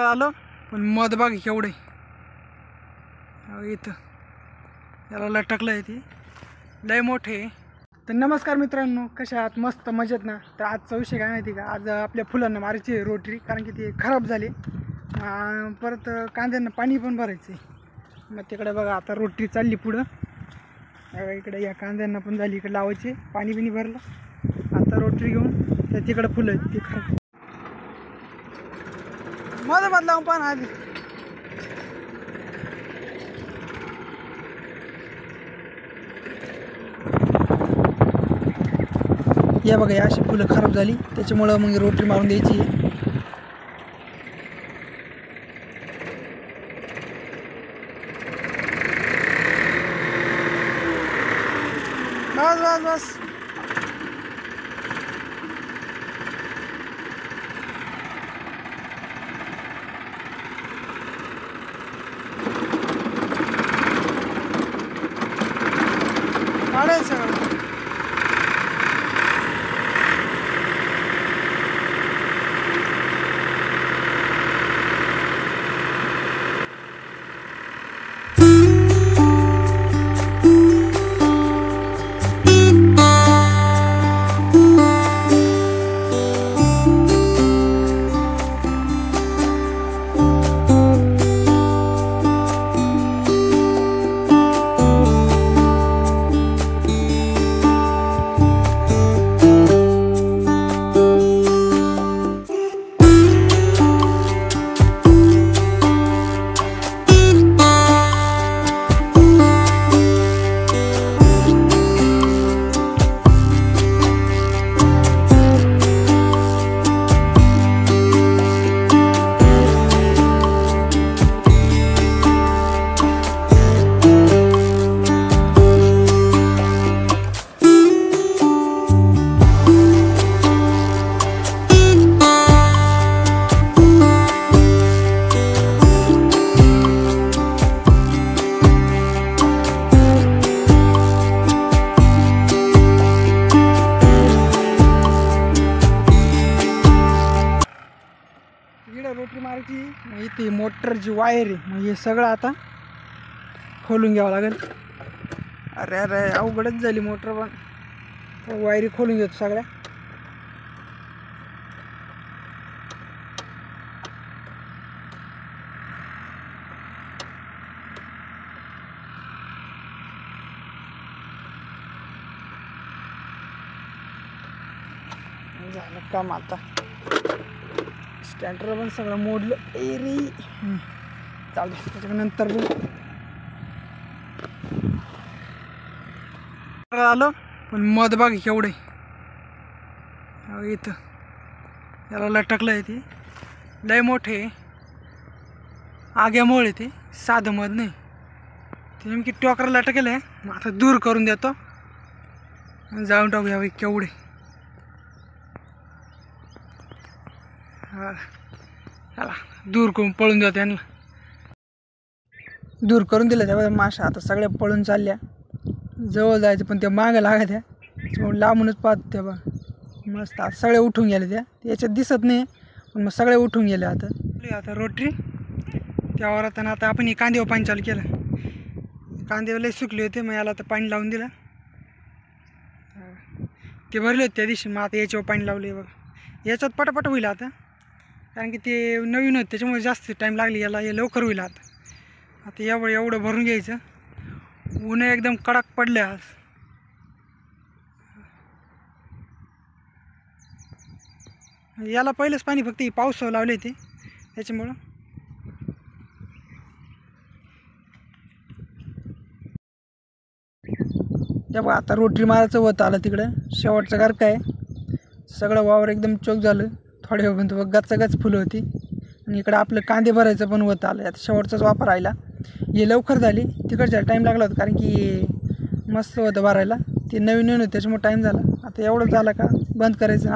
आलो पण मध बघ केवढे इथं याला लटकलं आहे ती लय मोठे. तर नमस्कार मित्रांनो, कशा आहात? मस्त मजेत ना? तर आजचा विषय काय माहिती का, आज आपल्या फुलांना मारायची आहे रोटरी, कारण की ती खराब झाली. परत कांद्यांना पाणी पण भरायचं आहे. मग तिकडे बघा आता रोटरी चालली पुढं. इकडे या कांद्यांना पण झाली, इकडे लावायचे, पाणी बिनी भरलं. आता रोटरी घेऊन तर तिकडे फुलं आहेत ती खराब मध्ये लावून पाहा आधी. या बघा, या अशी फुलं खराब झाली, त्याच्यामुळं मग रोटरी मारून द्यायची आहे. बस बस बस. काढायचं रोटरी मारायची. मग इथे मोटरची वायर आहे, मग हे सगळं आता खोलून घ्यावं लागेल. अरे अरे अवघडच झाली मोटर, पण वायरी खोलून घेतो सगळ्या. झालं काम आता. स्टँडर पण सगळं मोडलं रे. चालू त्याच्यानंतर आलो पण मध बघ केवढे इथं याला लटकलं आहे ती लय मोठे. आग्यामुळे ते साधं मध नाही, ते नेमकी टोकरा लटकेलं आहे. मग आता दूर करून देतो, जाऊन टाकूया बाई केवढे. चला दूर करून पळून द्या त्यांना. दूर करून दिलं त्या माशा आता सगळ्या पळून चालल्या. जवळ जायचं पण त्या मागं लागत्या, लांबूनच पाहत त्या बा. मस्त आता सगळे उठून गेले, त्या याच्यात दिसत नाही पण मग सगळे उठून गेले. आता रोटरी त्यावर आता आपण हे कांद्यावर पाणी चालू केलं. कांद्यावर लय सुकले होते, मग याला आता पाणी लावून दिलं. ते भरले होते त्या दिवशी, मग आता याच्यावर पाणी लावले बघ. याच्यात पटापट होईल आता, कारण की ते नवीन होते त्याच्यामुळे जास्त टाईम लागली याला. हे लवकर होईल आता एवढं भरून घ्यायचं. ऊन एकदम कडक पडले आज. याला पहिलेच पाणी फक्त पाऊस लावले ते त्याच्यामुळं. तेव्हा आता रोटरी मारायचं होतं आलं तिकडं. शेवटचं घर काय सगळं वावर एकदम चोक झालं. थोड्या वेळ गच्च फुलं होती. आणि इकडं आपलं कांदे भरायचं पण होतं आलं. आता शेवटचाच वापर राहिला. हे लवकर झाली, तिकडच्या टाईम लागला होता, कारण की मस्त होतं भरायला. ते नवीन होतं त्याच्यामुळे टाईम झाला. आता एवढं झालं का बंद करायचं.